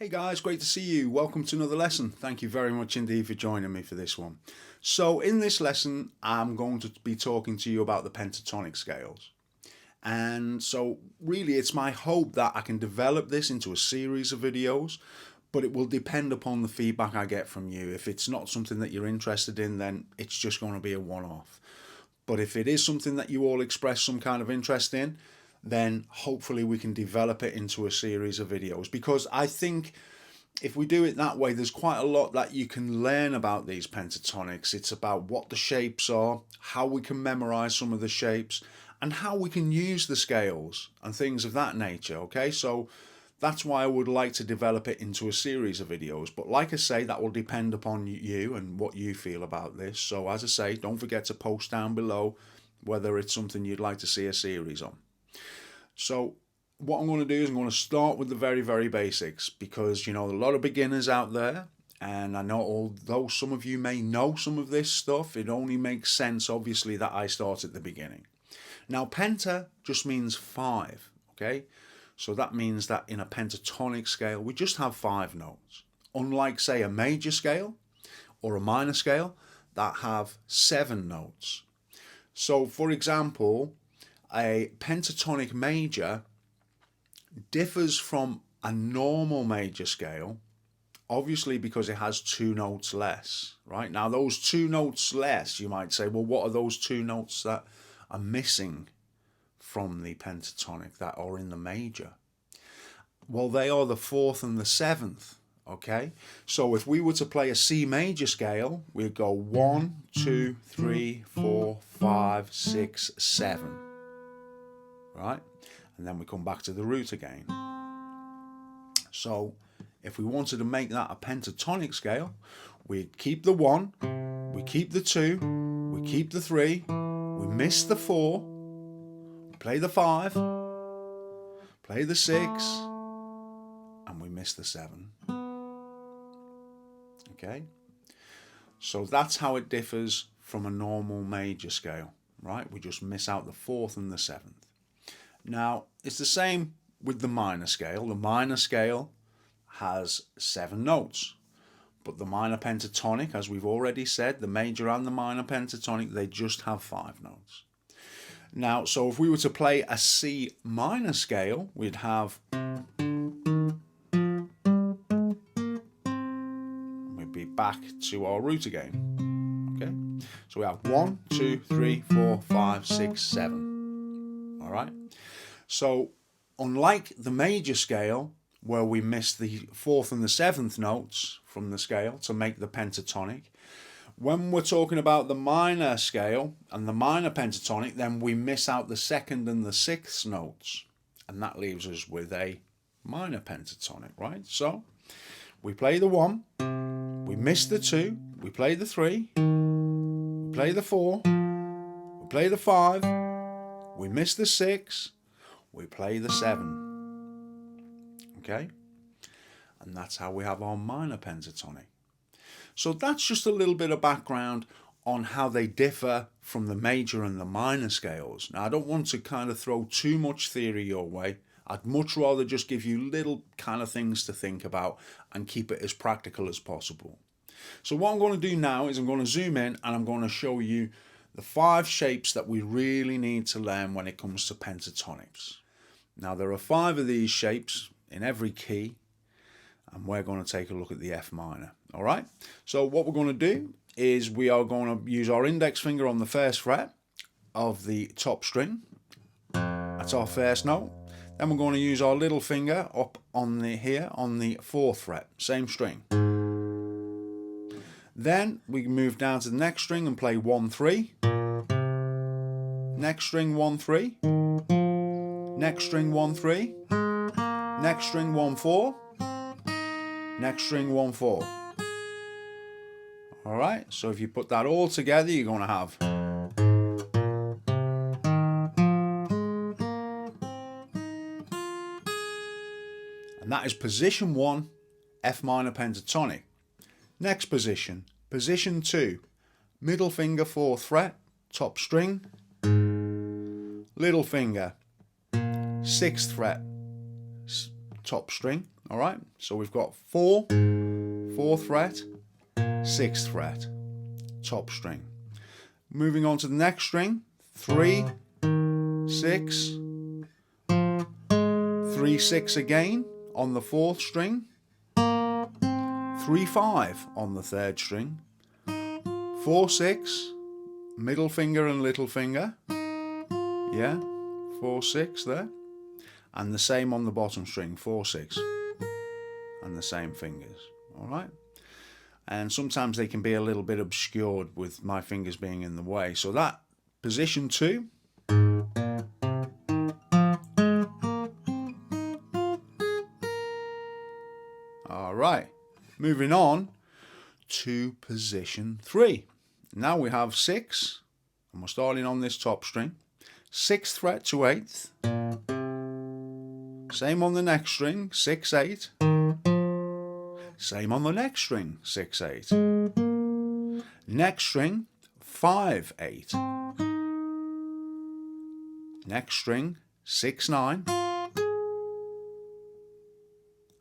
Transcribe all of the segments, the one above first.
Hey guys, great to see you. Welcome to another lesson. Thank you very much indeed for joining me for this one. So in this lesson, I'm going to be talking to you about the pentatonic scales. And so really it's my hope that I can develop this into a series of videos, but it will depend upon the feedback I get from you. If it's not something that you're interested in, then it's just going to be a one-off. But if it is something that you all express some kind of interest in, then hopefully we can develop it into a series of videos, because I think if we do it that way, there's quite a lot that you can learn about these pentatonics. It's about what the shapes are, how we can memorize some of the shapes, and how we can use the scales and things of that nature. Okay, so that's why I would like to develop it into a series of videos. But like I say, that will depend upon you and what you feel about this. So as I say, don't forget to post down below whether it's something you'd like to see a series on. So what I'm going to do is I'm going to start with the very basics, because, you know, a lot of beginners out there, and I know although some of you may know some of this stuff, it only makes sense obviously that I start at the beginning. Now penta just means 5, okay? So that means that in a pentatonic scale we just have 5 notes, unlike say a major scale or a minor scale that have 7 notes. So for example, a pentatonic major differs from a normal major scale, obviously because it has 2 notes less, right? Now those 2 notes less, you might say, well, what are those 2 notes that are missing from the pentatonic that are in the major? Well, they are the 4th and the 7th, okay? So if we were to play a C major scale, we'd go 1, 2, 3, 4, 5, 6, 7. Right, and then we come back to the root again. So if we wanted to make that a pentatonic scale, we'd keep the 1, we keep the 2, we keep the 3, we miss the 4, play the 5, play the 6, and we miss the 7. Okay, so that's how it differs from a normal major scale, right? We just miss out the 4th and the 7th. Now, it's the same with the minor scale. The minor scale has 7 notes, but the minor pentatonic, as we've already said, the major and the minor pentatonic, they just have 5 notes. Now, so if we were to play a C minor scale, we'd have, we'd be back to our root again. Okay, so we have 1, 2, 3, 4, 5, 6, 7. All right. So unlike the major scale, where we miss the 4th and the 7th notes from the scale to make the pentatonic, when we're talking about the minor scale and the minor pentatonic, then we miss out the 2nd and the 6th notes, and that leaves us with a minor pentatonic, right? So we play the 1, we miss the 2, we play the 3, we play the 4, we play the 5, we miss the 6, we play the 7, okay? And that's how we have our minor pentatonic. So that's just a little bit of background on how they differ from the major and the minor scales. Now, I don't want to kind of throw too much theory your way. I'd much rather just give you little kind of things to think about and keep it as practical as possible. So what I'm going to do now is I'm going to zoom in and I'm going to show you the 5 shapes that we really need to learn when it comes to pentatonics. Now there are 5 of these shapes in every key, and we're going to take a look at the F minor. All right, so what we're going to do is we are going to use our index finger on the 1st fret of the top string. That's our 1st note. Then we're going to use our little finger up on the here on the 4th fret, same string. Then we move down to the next string and play 1, 3. Next string 1, 3. Next string 1, 3. Next string 1, 4. Next string 1, 4. All right, so if you put that all together, you're going to have. And that is position 1, F minor pentatonic. Next position, position 2, middle finger 4th fret, top string, little finger 6th fret, top string, All right, so we've got 4, 4th fret, 6th fret, top string. Moving on to the next string, 3, 6, 3, 6 again on the 4th string, 3, 5 on the 3rd string, 4, 6, middle finger and little finger, yeah, 4, 6 there, and the same on the bottom string, 4, 6, and the same fingers, all right? And sometimes they can be a little bit obscured with my fingers being in the way. So that position 2. All right, moving on to position 3. Now we have 6, and we're starting on this top string. 6th fret to 8th. Same on the next string, 6, 8. Same on the next string, 6, 8. Next string, 5, 8. Next string, 6, 9.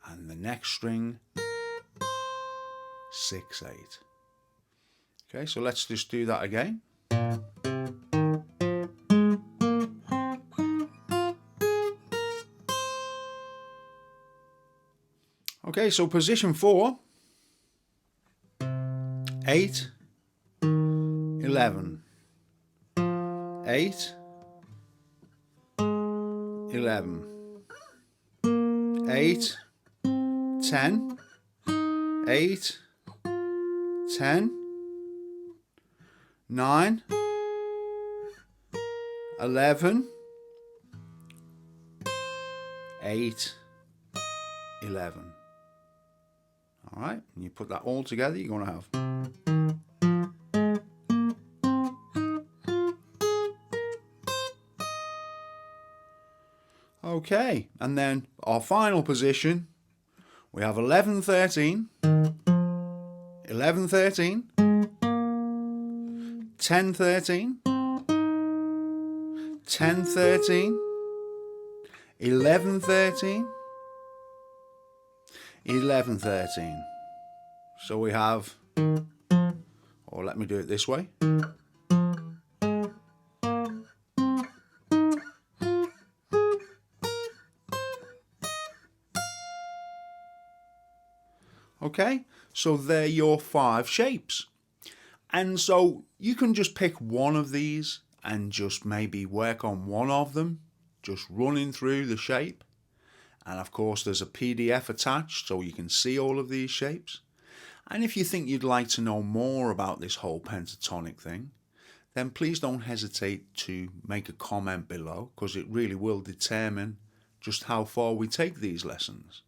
And the next string, 6, 8. Okay, so let's just do that again. Okay, so position 4, 8, 11, 8, 11, 8, 10, 8, 10, 9, 11, 8, 11. All right, and you put that all together, you're going to have. Okay, and then our final position, we have 11, 13, 11, 13, 10, 13, 10, 13, 11, 13, 11, 13. So we have, or let me do it this way. Okay, so they're your 5 shapes. And so you can just pick one of these and just maybe work on one of them, just running through the shape. And of course there's a PDF attached so you can see all of these shapes. And if you think you'd like to know more about this whole pentatonic thing, then please don't hesitate to make a comment below, because it really will determine just how far we take these lessons.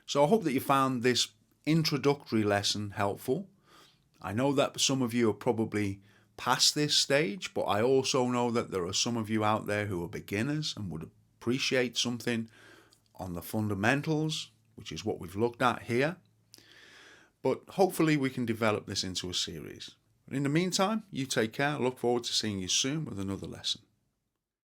So I hope that you found this introductory lesson helpful. I know that some of you are probably past this stage, but I also know that there are some of you out there who are beginners and would appreciate something on the fundamentals, which is what we've looked at here. But hopefully we can develop this into a series. But in the meantime, you take care. I look forward to seeing you soon with another lesson.